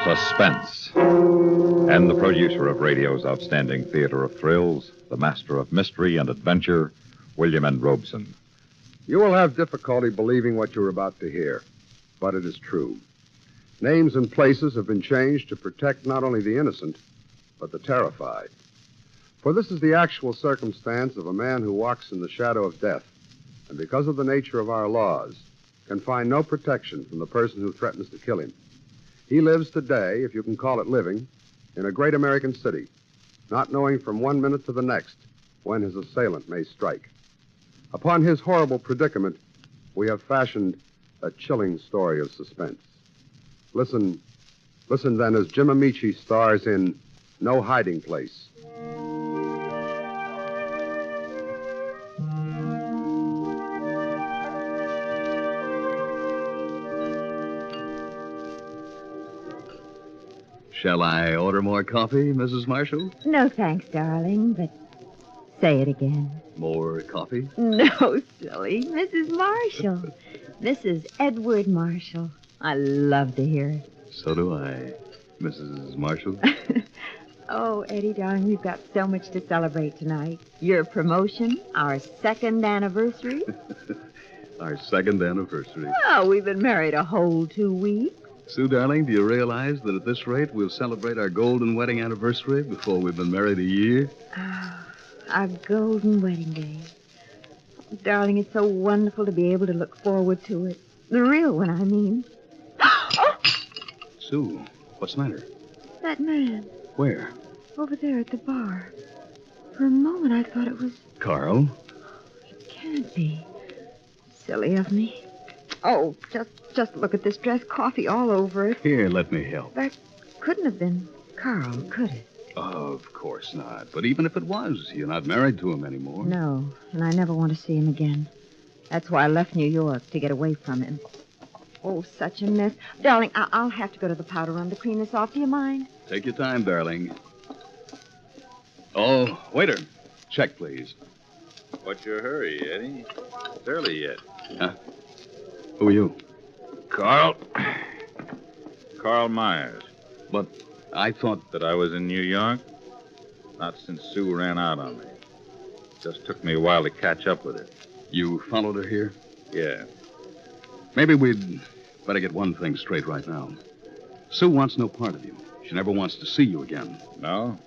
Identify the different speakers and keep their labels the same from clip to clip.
Speaker 1: Suspense. And the producer of radio's outstanding theater of thrills, the master of mystery and adventure, William N. Robeson.
Speaker 2: You will have difficulty believing what you're about to hear, but it is true. Names and places have been changed to protect not only the innocent, but the terrified. For this is the actual circumstance of a man who walks in the shadow of death, and because of the nature of our laws, can find no protection from the person who threatens to kill him. He lives today, if you can call it living, in a great American city, not knowing from one minute to the next when his assailant may strike. Upon his horrible predicament, we have fashioned a chilling story of suspense. Listen then as Jim Ameche stars in No Hiding Place.
Speaker 3: Shall I order more coffee, Mrs. Marshall?
Speaker 4: No, thanks, darling, but say it again.
Speaker 3: More coffee?
Speaker 4: No, silly. Mrs. Marshall. Mrs. Edward Marshall. I love to hear it.
Speaker 3: So do I, Mrs. Marshall.
Speaker 4: Oh, Eddie, darling, we've got so much to celebrate tonight. Your promotion, our second anniversary.
Speaker 3: Our second anniversary.
Speaker 4: Oh, we've been married a whole 2 weeks.
Speaker 3: Sue, darling, do you realize that at this rate we'll celebrate our golden wedding anniversary before we've been married a year?
Speaker 4: Oh, our golden wedding day. Oh, darling, it's so wonderful to be able to look forward to it. The real one, I mean. Oh!
Speaker 3: Sue, what's the matter?
Speaker 4: That man.
Speaker 3: Where?
Speaker 4: Over there at the bar. For a moment, I thought it was...
Speaker 3: Carl?
Speaker 4: It can't be. Silly of me. Oh, just look at this dress. Coffee all over it.
Speaker 3: Here, let me help.
Speaker 4: That couldn't have been Carl, could it?
Speaker 3: Of course not. But even if it was, you're not married to him anymore.
Speaker 4: No, and I never want to see him again. That's why I left New York, to get away from him. Oh, such a mess. Darling, I'll have to go to the powder room to clean this off. Do you mind?
Speaker 3: Take your time, darling. Oh, waiter. Check, please.
Speaker 1: What's your hurry, Eddie? It's early yet.
Speaker 3: Huh? Who are you?
Speaker 1: Carl Myers.
Speaker 3: But I thought...
Speaker 1: That I was in New York? Not since Sue ran out on me. Just took me a while to catch up with her.
Speaker 3: You followed her here?
Speaker 1: Yeah.
Speaker 3: Maybe we'd better get one thing straight right now. Sue wants no part of you. She never wants to see you again.
Speaker 1: No?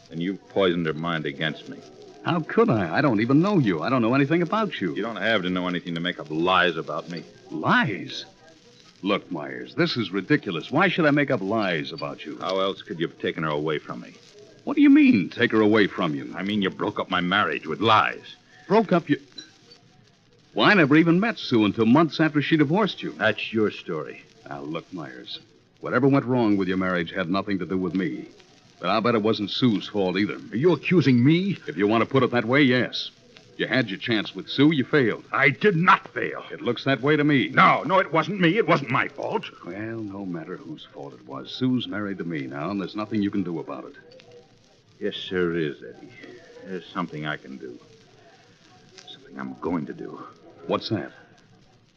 Speaker 1: Then you've poisoned her mind against me.
Speaker 3: How could I? I don't even know you. I don't know anything about you.
Speaker 1: You don't have to know anything to make up lies about me.
Speaker 3: Lies? Look, Myers, this is ridiculous. Why should I make up lies about you?
Speaker 1: How else could you have taken her away from me?
Speaker 3: What do you mean, take her away from you?
Speaker 1: I mean, you broke up my marriage with lies.
Speaker 3: Broke up your... Well, I never even met Sue until months after she divorced you.
Speaker 1: That's your story.
Speaker 3: Now, look, Myers, whatever went wrong with your marriage had nothing to do with me. But I'll bet it wasn't Sue's fault either.
Speaker 1: Are you accusing me?
Speaker 3: If you want to put it that way, yes. You had your chance with Sue, you failed.
Speaker 1: I did not fail.
Speaker 3: It looks that way to me.
Speaker 1: No, it wasn't me. It wasn't my fault.
Speaker 3: Well, no matter whose fault it was, Sue's married to me now, and there's nothing you can do about it.
Speaker 1: Yes, there is, Eddie. There's something I can do. Something I'm going to do.
Speaker 3: What's that?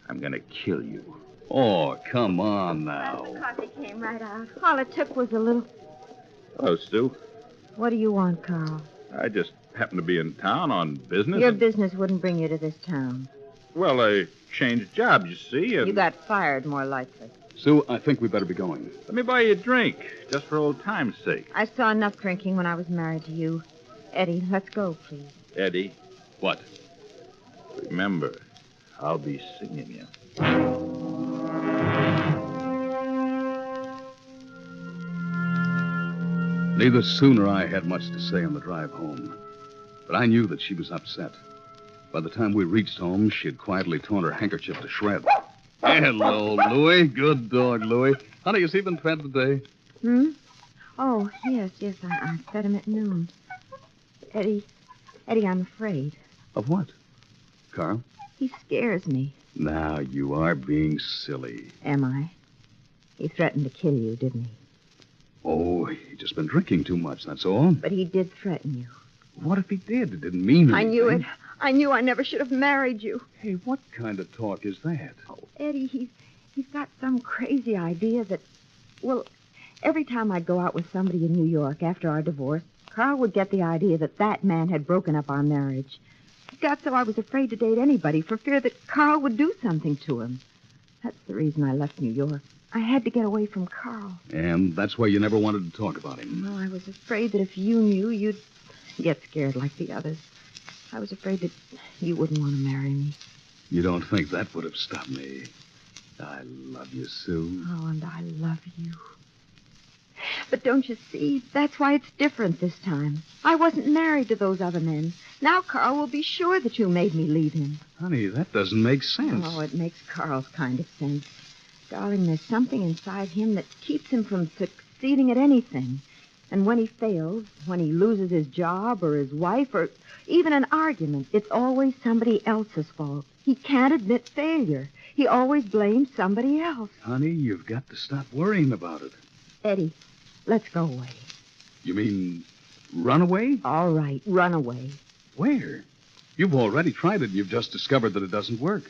Speaker 1: I'm going to kill you.
Speaker 3: Oh, come on now.
Speaker 4: The coffee came right out. All it took was a little...
Speaker 1: Hello, Stu.
Speaker 4: What do you want, Carl?
Speaker 1: I just happened to be in town on business.
Speaker 4: Your business wouldn't bring you to this town.
Speaker 1: Well, I changed jobs, you see. And...
Speaker 4: You got fired, more likely.
Speaker 3: Sue, I think we better be going.
Speaker 1: Let me buy you a drink, just for old time's sake.
Speaker 4: I saw enough drinking when I was married to you. Eddie, let's go, please.
Speaker 1: Eddie,
Speaker 3: What?
Speaker 1: remember, I'll be singing you.
Speaker 3: Neither Sue nor I had much to say on the drive home. But I knew that she was upset. By the time we reached home, she had quietly torn her handkerchief to shreds. Hello, Louie. Good dog, Louie. Honey, has he been fed today?
Speaker 4: Oh, yes, I fed him at noon. Eddie, I'm afraid.
Speaker 3: Of what? Carl?
Speaker 4: He scares me.
Speaker 3: Now, you are being silly.
Speaker 4: Am I? He threatened to kill you, didn't he?
Speaker 3: Oh, he's just been drinking too much, that's all.
Speaker 4: But he did threaten you.
Speaker 3: What if he did? It didn't mean anything.
Speaker 4: I knew it. I knew I never should have married you.
Speaker 3: Hey, what kind of talk is that?
Speaker 4: Oh, Eddie, he's got some crazy idea that Well, every time I'd go out with somebody in New York after our divorce, Carl would get the idea that man had broken up our marriage. It got so I was afraid to date anybody for fear that Carl would do something to him. That's the reason I left New York. I had to get away from Carl.
Speaker 3: And that's why you never wanted to talk about him.
Speaker 4: Well, I was afraid that if you knew, you'd get scared like the others. I was afraid that you wouldn't want to marry me.
Speaker 3: You don't think that would have stopped me? I love you, Sue.
Speaker 4: Oh, and I love you. But don't you see? That's why it's different this time. I wasn't married to those other men. Now Carl will be sure that you made me leave him.
Speaker 3: Honey, that doesn't make sense.
Speaker 4: Oh, it makes Carl's kind of sense. Darling, there's something inside him that keeps him from succeeding at anything. And when he fails, when he loses his job or his wife or even an argument, it's always somebody else's fault. He can't admit failure. He always blames somebody else.
Speaker 3: Honey, you've got to stop worrying about it.
Speaker 4: Eddie, let's go away.
Speaker 3: You mean run away?
Speaker 4: All right, run away.
Speaker 3: Where? You've already tried it, and you've just discovered that it doesn't work.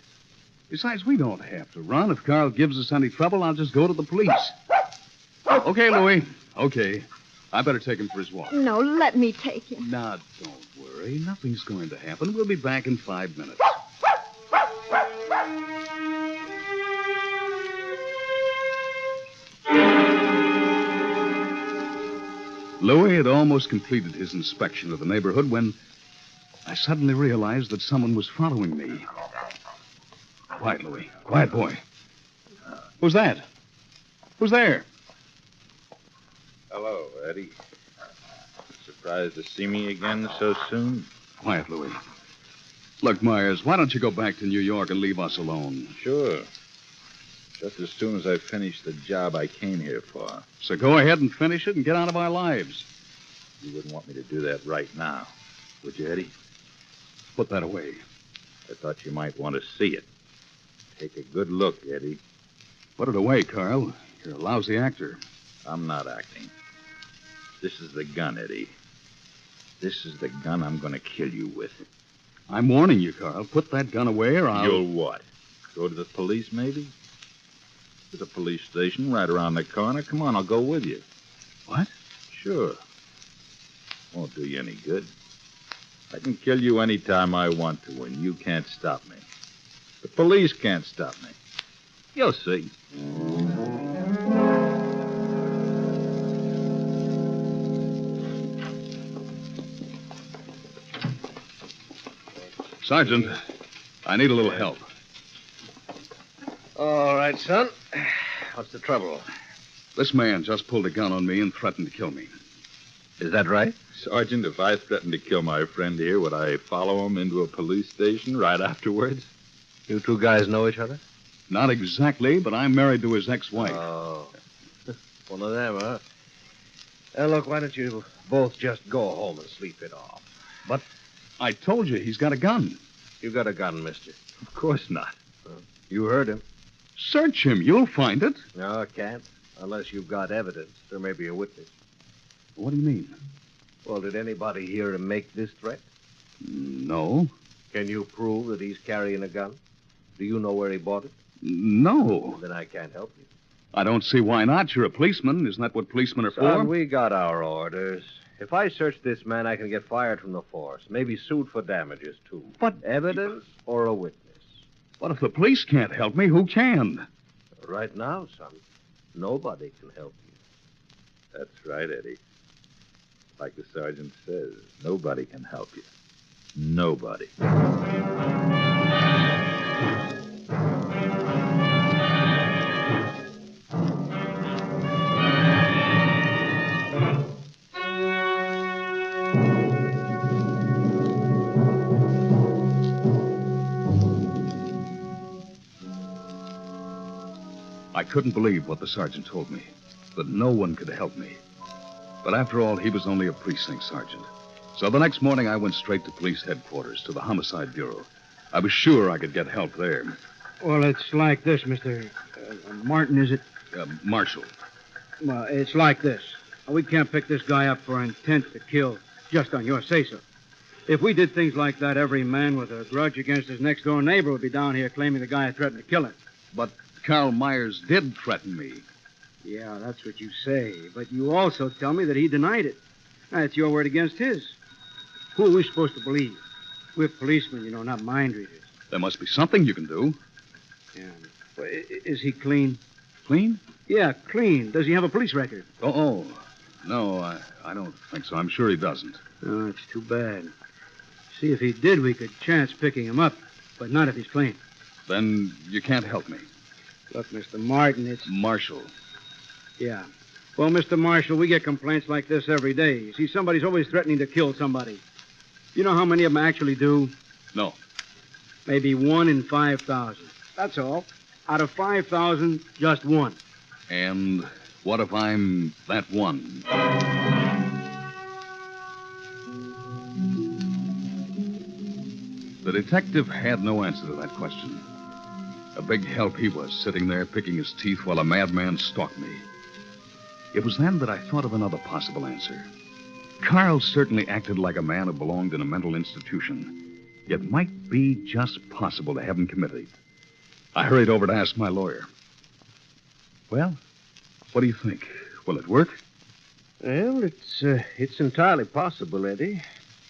Speaker 3: Besides, we don't have to run. If Carl gives us any trouble, I'll just go to the police. Okay, Louie. Okay. I better take him for his walk.
Speaker 4: No, let me take him.
Speaker 3: Now, don't worry. Nothing's going to happen. We'll be back in 5 minutes. Louis had almost completed his inspection of the neighborhood when I suddenly realized that someone was following me. Quiet, Louis. Quiet, boy. Who's that? Who's there?
Speaker 1: Hello, Eddie. Surprised to see me again so soon?
Speaker 3: Quiet, Louis. Look, Myers, why don't you go back to New York and leave us alone?
Speaker 1: Sure. Just as soon as I finish the job I came here for.
Speaker 3: So go ahead and finish it and get out of our lives.
Speaker 1: You wouldn't want me to do that right now, would you, Eddie?
Speaker 3: Put that away.
Speaker 1: I thought you might want to see it. Take a good look, Eddie.
Speaker 3: Put it away, Carl. You're a lousy actor.
Speaker 1: I'm not acting. This is the gun, Eddie. This is the gun I'm going to kill you with.
Speaker 3: I'm warning you, Carl. Put that gun away or I'll...
Speaker 1: You'll what? Go to the police, maybe? There's a police station right around the corner. Come on, I'll go with you.
Speaker 3: What?
Speaker 1: Sure. Won't do you any good. I can kill you any time I want to, and you can't stop me. The police can't stop me. You'll see.
Speaker 3: Sergeant, I need a little help.
Speaker 5: All right, son. What's the trouble?
Speaker 3: This man just pulled a gun on me and threatened to kill me.
Speaker 1: Is that right? Sergeant, if I threatened to kill my friend here, would I follow him into a police station right afterwards?
Speaker 5: You two guys know each other?
Speaker 3: Not exactly, but I'm married to his ex-wife.
Speaker 5: Oh. One of them, huh? Look, why don't you both just go home and sleep it off?
Speaker 3: But I told you he's got a gun.
Speaker 5: You got a gun, mister.
Speaker 1: Of course not.
Speaker 5: You heard him.
Speaker 3: Search him. You'll find it.
Speaker 5: No, I can't. Unless you've got evidence. There may be a witness.
Speaker 3: What do you mean?
Speaker 5: Well, did anybody hear him make this threat?
Speaker 3: No.
Speaker 5: Can you prove that he's carrying a gun? Do you know where he bought it?
Speaker 3: No.
Speaker 5: Then I can't help you.
Speaker 3: I don't see why not. You're a policeman. Isn't that what policemen are
Speaker 5: Son,
Speaker 3: for?
Speaker 5: we got our orders. If I search this man, I can get fired from the force. Maybe sued for damages, too.
Speaker 3: But
Speaker 5: evidence or a witness?
Speaker 3: What if the police can't help me? Who can?
Speaker 5: Right now, son, nobody can help you.
Speaker 1: That's right, Eddie. Like the sergeant says, nobody can help you. Nobody.
Speaker 3: I couldn't believe what the sergeant told me, that no one could help me. But after all, he was only a precinct sergeant. So the next morning, I went straight to police headquarters, to the Homicide Bureau. I was sure I could get help there.
Speaker 6: Well, it's like this, Mr. Martin, is it?
Speaker 3: Marshal.
Speaker 6: Well, it's like this. We can't pick this guy up for intent to kill just on your say-so. If we did things like that, every man with a grudge against his next-door neighbor would be down here claiming the guy had threatened to kill him.
Speaker 3: But Carl Myers did threaten me.
Speaker 6: Yeah, that's what you say. But you also tell me that he denied it. That's your word against his. Who are we supposed to believe? We're policemen, not mind readers.
Speaker 3: There must be something you can do.
Speaker 6: Yeah. Well, is he clean?
Speaker 3: Clean?
Speaker 6: Yeah, clean. Does he have a police record?
Speaker 3: Oh. No, I don't think so. I'm sure he doesn't.
Speaker 6: Oh, it's too bad. See, if he did, we could chance picking him up, but not if he's clean.
Speaker 3: Then you can't help me.
Speaker 6: Look, Mr. Martin, it's...
Speaker 3: Marshall.
Speaker 6: Yeah. Well, Mr. Marshall, we get complaints like this every day. You see, somebody's always threatening to kill somebody. You know how many of them actually do?
Speaker 3: No.
Speaker 6: Maybe 1 in 5,000. That's all. Out of 5,000, just one.
Speaker 3: And what if I'm that one? The detective had no answer to that question. A big help he was, sitting there picking his teeth while a madman stalked me. It was then that I thought of another possible answer. Carl certainly acted like a man who belonged in a mental institution. It might be just possible to have him committed. I hurried over to ask my lawyer. Well, what do you think? Will it work?
Speaker 5: Well, it's entirely possible, Eddie.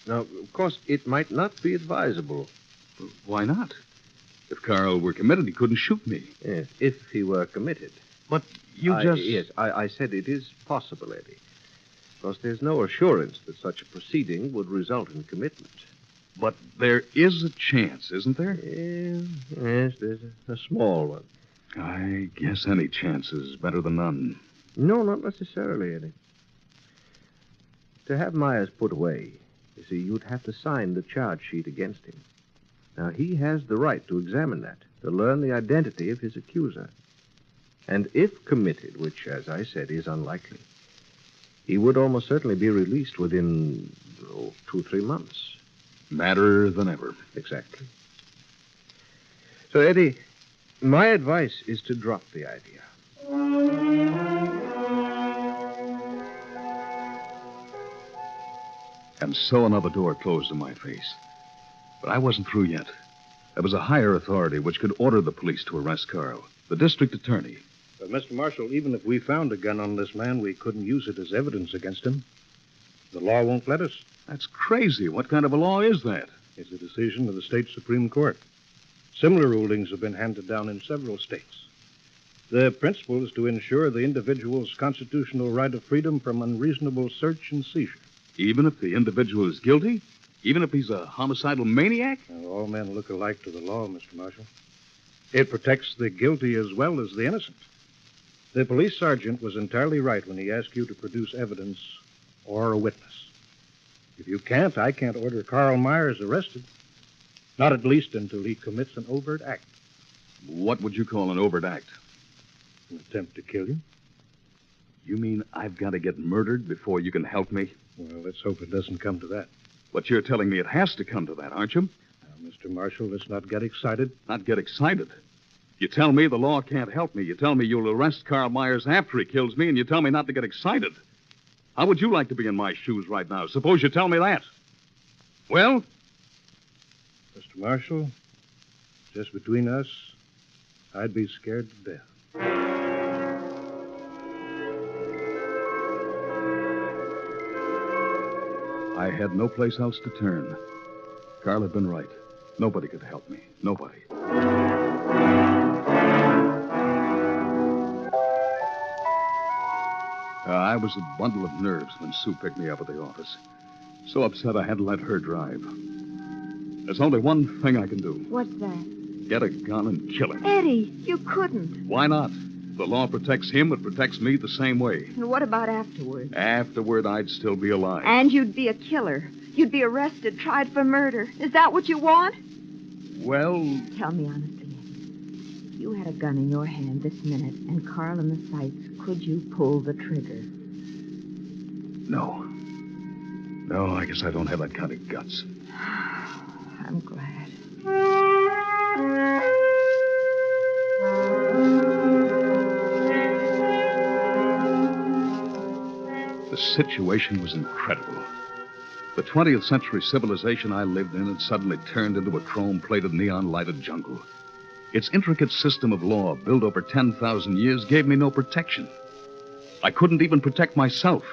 Speaker 5: Now, of course, it might not be advisable.
Speaker 3: Why not? If Carl were committed, he couldn't shoot me.
Speaker 5: Yes, if he were committed.
Speaker 3: But you
Speaker 5: Yes, I said it is possible, Eddie. Of course, there's no assurance that such a proceeding would result in commitment.
Speaker 3: But there is a chance, isn't there?
Speaker 5: Yes, there's a small one.
Speaker 3: I guess any chance is better than none.
Speaker 5: No, not necessarily, Eddie. To have Myers put away, you see, you'd have to sign the charge sheet against him. Now, he has the right to examine that, to learn the identity of his accuser. And if committed, which, as I said, is unlikely, he would almost certainly be released within 2-3 months.
Speaker 3: Madder than ever.
Speaker 5: Exactly. So, Eddie, my advice is to drop the idea.
Speaker 3: And so another door closed in my face. But I wasn't through yet. There was a higher authority which could order the police to arrest Carl, the district attorney.
Speaker 7: But, Mr. Marshall, even if we found a gun on this man, we couldn't use it as evidence against him. The law won't let us.
Speaker 3: That's crazy. What kind of a law is that?
Speaker 7: It's a decision of the state Supreme Court. Similar rulings have been handed down in several states. The principle is to ensure the individual's constitutional right of freedom from unreasonable search and seizure.
Speaker 3: Even if the individual is guilty? Even if he's a homicidal maniac?
Speaker 7: Now, all men look alike to the law, Mr. Marshall. It protects the guilty as well as the innocent. The police sergeant was entirely right when he asked you to produce evidence or a witness. If you can't, I can't order Carl Myers arrested. Not at least until he commits an overt act.
Speaker 3: What would you call an overt act?
Speaker 7: An attempt to kill you.
Speaker 3: You mean I've got to get murdered before you can help me?
Speaker 7: Well, let's hope it doesn't come to that.
Speaker 3: But you're telling me it has to come to that, aren't you?
Speaker 7: Now, Mr. Marshall, let's not get excited.
Speaker 3: Not get excited. You tell me the law can't help me. You tell me you'll arrest Carl Myers after he kills me, and you tell me not to get excited. How would you like to be in my shoes right now? Suppose you tell me that. Well?
Speaker 7: Mr. Marshall, just between us, I'd be scared to death.
Speaker 3: I had no place else to turn. Carl had been right. Nobody could help me. Nobody. I was a bundle of nerves when Sue picked me up at the office. So upset I had to let her drive. There's only one thing I can do.
Speaker 4: What's that?
Speaker 3: Get a gun and kill him.
Speaker 4: Eddie, you couldn't.
Speaker 3: Why not? The law protects him, it protects me the same way.
Speaker 4: And what about afterwards?
Speaker 3: Afterward, I'd still be alive.
Speaker 4: And you'd be a killer. You'd be arrested, tried for murder. Is that what you want?
Speaker 3: Well,
Speaker 4: Tell me honestly, Eddie. If you had a gun in your hand this minute and Carl in the sights, could you pull the trigger?
Speaker 3: no. No, I guess I don't have that kind of guts.
Speaker 4: I'm glad.
Speaker 3: The situation was incredible. The 20th century civilization I lived in had suddenly turned into a chrome-plated, neon-lighted jungle. Its intricate system of law, built over 10,000 years, gave me no protection. I couldn't even protect myself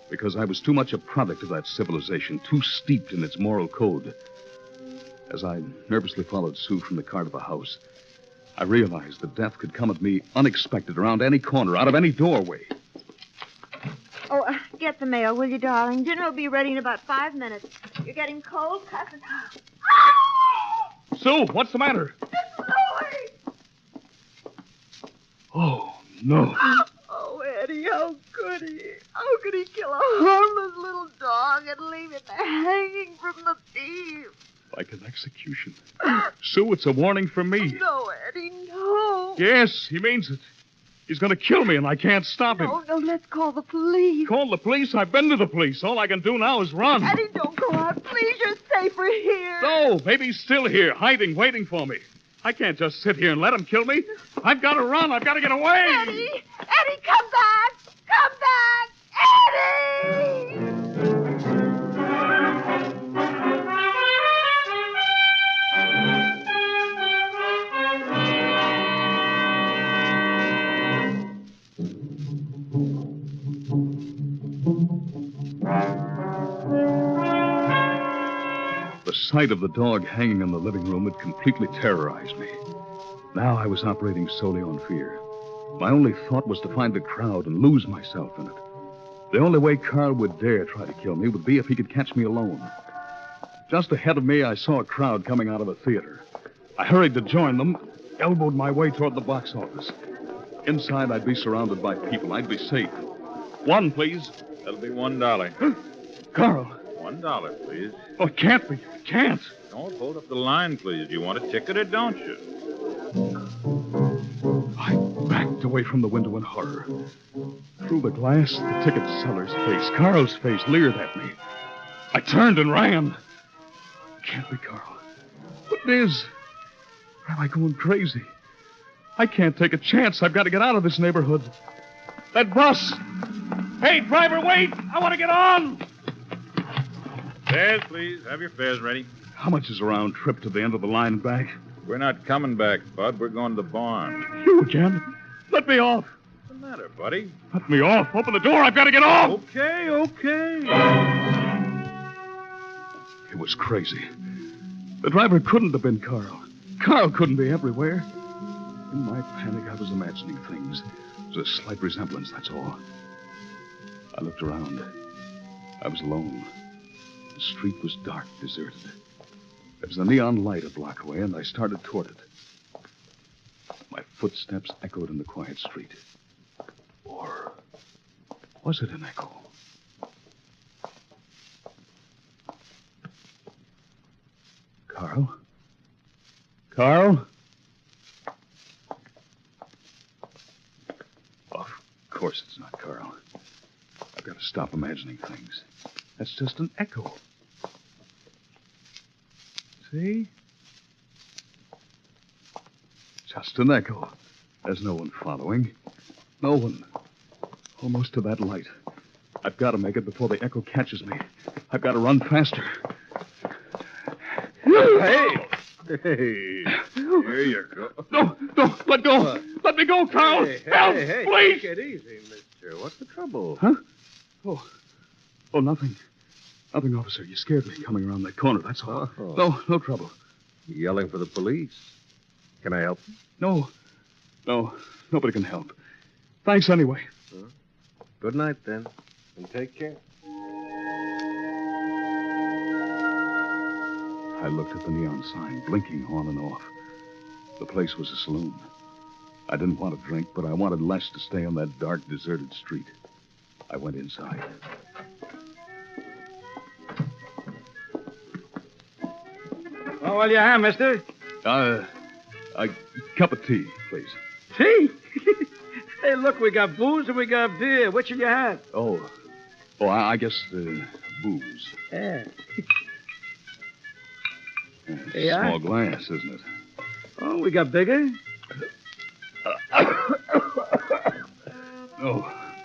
Speaker 3: because I was too much a product of that civilization, too steeped in its moral code. As I nervously followed Sue from the car to the house, I realized that death could come at me unexpected, around any corner, out of any doorway.
Speaker 4: Oh, get the mail, will you, darling? Dinner will be ready in about 5 minutes. You're getting cold, cousin.
Speaker 3: Sue, what's the matter?
Speaker 4: Louie!
Speaker 3: Oh, no.
Speaker 4: Oh, Eddie, how could he? How could he kill a harmless little dog and leave it hanging from the beam?
Speaker 3: Like an execution. Sue, it's a warning for me.
Speaker 4: No, Eddie, no.
Speaker 3: Yes, he means it. He's going to kill me, and I can't stop him.
Speaker 4: No, let's call the police.
Speaker 3: Call the police? I've been to the police. All I can do now is run.
Speaker 4: Eddie, don't go out. Please, you're safer here.
Speaker 3: No, maybe he's still here, hiding, waiting for me. I can't just sit here and let him kill me. I've got to run. I've got to get away.
Speaker 4: Eddie! Eddie, come back! Come back! Eddie!
Speaker 3: The sight of the dog hanging in the living room had completely terrorized me. Now I was operating solely on fear. My only thought was to find the crowd and lose myself in it. The only way Carl would dare try to kill me would be if he could catch me alone. Just ahead of me, I saw a crowd coming out of a theater. I hurried to join them, elbowed my way toward the box office. Inside, I'd be surrounded by people. I'd be safe. One, please.
Speaker 1: That'll be $1.
Speaker 3: Carl.
Speaker 1: $1, please.
Speaker 3: Oh, it can't be. It can't.
Speaker 1: Don't hold up the line, please. You want a ticket or don't you?
Speaker 3: I backed away from the window in horror. Through the glass, the ticket seller's face, Carl's face, leered at me. I turned and ran. It can't be Carl. But it is. Or am I going crazy? I can't take a chance. I've got to get out of this neighborhood. That bus! Hey, driver, wait! I want to get on!
Speaker 1: Fares, please. Have your fares ready.
Speaker 3: How much is a round trip to the end of the line and back?
Speaker 1: We're not coming back, Bud. We're going to the barn.
Speaker 3: You again? Let me off.
Speaker 1: What's the matter, buddy?
Speaker 3: Let me off. Open the door. I've got to get off.
Speaker 1: Okay.
Speaker 3: It was crazy. The driver couldn't have been Carl. Carl couldn't be everywhere. In my panic, I was imagining things. It was a slight resemblance, that's all. I looked around. I was alone. The street was dark, deserted. There was a neon light a block away, and I started toward it. My footsteps echoed in the quiet street. Or was it an echo? Carl? Carl? Of course it's not Carl. I've got to stop imagining things. That's just an echo. See? Just an echo. There's no one following. No one. Almost to that light. I've got to make it before the echo catches me. I've got to run faster.
Speaker 5: Hey! Here you go.
Speaker 3: No, let go. Let me go, Carl. Help, please.
Speaker 5: Take it easy, mister. What's the trouble?
Speaker 3: Huh? Oh, nothing. Nothing, officer. You scared me coming around that corner, that's all.
Speaker 5: Oh.
Speaker 3: No trouble.
Speaker 5: Yelling for the police. Can I help you?
Speaker 3: No, nobody can help. Thanks anyway.
Speaker 5: Good night, then. And take care.
Speaker 3: I looked at the neon sign, blinking on and off. The place was a saloon. I didn't want to drink, but I wanted less to stay on that dark, deserted street. I went inside.
Speaker 6: Oh, what'll you have, mister?
Speaker 3: A cup of tea, please.
Speaker 6: Tea? Hey, look, we got booze and we got beer. Which'll you have?
Speaker 3: I guess booze.
Speaker 6: Yeah.
Speaker 3: Yeah. Small glass, isn't it?
Speaker 6: Oh, we got bigger?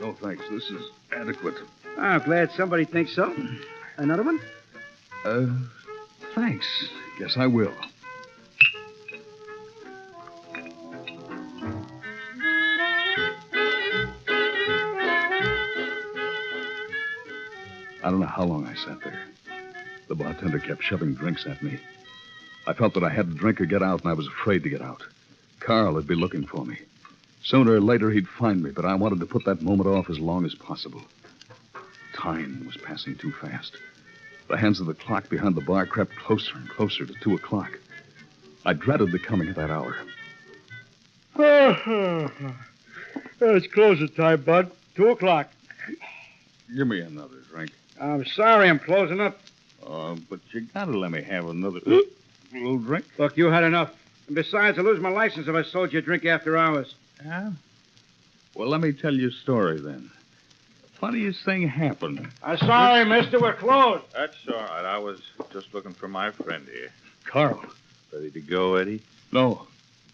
Speaker 3: No, thanks. This is adequate.
Speaker 6: Oh, glad somebody thinks so. Another one?
Speaker 3: Thanks. Guess I will. I don't know how long I sat there. The bartender kept shoving drinks at me. I felt that I had to drink or get out, and I was afraid to get out. Carl would be looking for me. Sooner or later, he'd find me, but I wanted to put that moment off as long as possible. Time was passing too fast. The hands of the clock behind the bar crept closer and closer to 2 o'clock. I dreaded the coming of that hour.
Speaker 6: It's closing time, Bud. 2 o'clock.
Speaker 3: Give me another drink.
Speaker 6: I'm sorry I'm closing up.
Speaker 3: But you gotta let me have another little drink.
Speaker 6: Look, you had enough. And besides, I'd lose my license if I sold you a drink after hours.
Speaker 3: Yeah? Well, let me tell you a story, then. Funniest thing happened.
Speaker 6: I'm sorry, mister. We're closed.
Speaker 1: That's all right. I was just looking for my friend here.
Speaker 3: Carl.
Speaker 1: Ready to go, Eddie?
Speaker 3: No,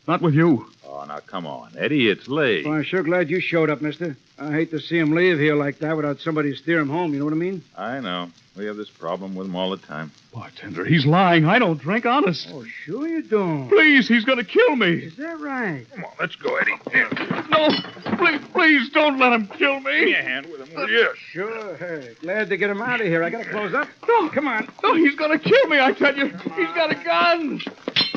Speaker 3: not with you.
Speaker 1: Oh, now, come on. Eddie, it's late.
Speaker 6: Well, I'm sure glad you showed up, mister. I hate to see him leave here like that without somebody to steer him home. You know what I mean?
Speaker 1: I know. We have this problem with him all the time.
Speaker 3: Bartender, he's lying. I don't drink, honest.
Speaker 6: Oh, sure you don't.
Speaker 3: Please, he's going to kill me.
Speaker 6: Is that right?
Speaker 1: Come on, let's go, Eddie.
Speaker 3: No, please don't let him kill
Speaker 1: Give
Speaker 3: me.
Speaker 1: me a hand with him, will you?
Speaker 6: Sure. Hey, glad to get him out of here. I got to close up.
Speaker 3: No.
Speaker 6: Come on.
Speaker 3: No, he's going to kill me, I tell you. He's got a gun.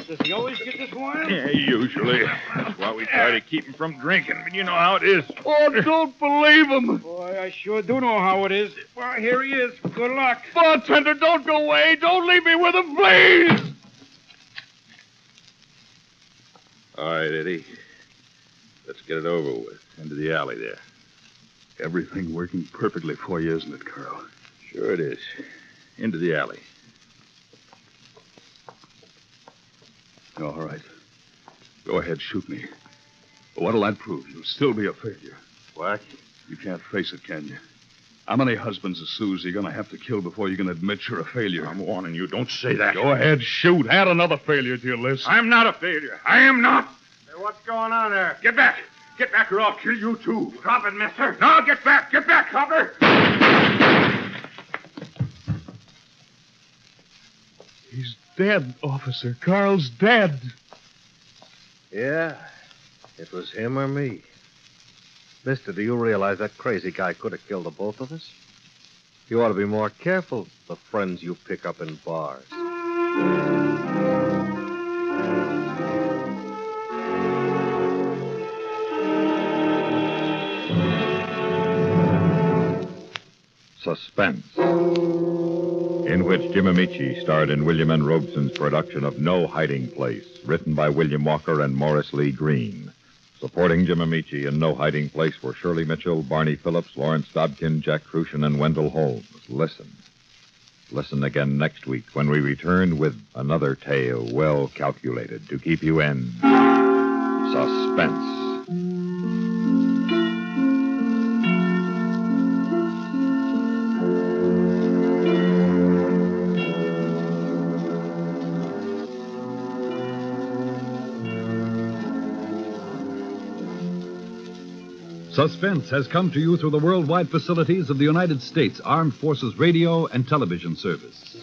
Speaker 6: Does he always get this wild?
Speaker 1: Yeah, usually. That's why we try to keep him from drinking. But you know how it is.
Speaker 3: Oh, don't believe him.
Speaker 6: Boy, I sure do know how it is. Well, here he is. Good luck.
Speaker 3: Bartender, don't go away. Don't leave me with him, please.
Speaker 1: All right, Eddie. Let's get it over with. Into the alley there.
Speaker 3: Everything working perfectly for you, isn't it, Carl?
Speaker 1: Sure it is. Into the alley.
Speaker 3: All right. Go ahead, shoot me. But what'll that prove? You'll still be a failure.
Speaker 1: What?
Speaker 3: You can't face it, can you? How many husbands of Sue's are you going to have to kill before you can admit you're a failure?
Speaker 1: I'm warning you. Don't say that.
Speaker 3: Go ahead, shoot. Add another failure to your list.
Speaker 1: I'm not a failure. I am not.
Speaker 6: Hey, what's going on there?
Speaker 1: Get back. Get back or I'll kill you, too. Drop it, mister. No, get back. Get back, copper.
Speaker 3: He's dead, officer. Carl's dead.
Speaker 5: Yeah, it was him or me. Mister, do you realize that crazy guy could have killed the both of us? You ought to be more careful the friends you pick up in bars.
Speaker 8: Suspense, in which Jim Ameche starred in William N. Robeson's production of No Hiding Place, written by William Walker and Morris Lee Green. Supporting Jim Ameche in No Hiding Place were Shirley Mitchell, Barney Phillips, Lawrence Dobkin, Jack Crucian, and Wendell Holmes. Listen. Listen again next week when we return with another tale well calculated to keep you in suspense.
Speaker 9: Suspense has come to you through the worldwide facilities of the United States Armed Forces Radio and Television Service.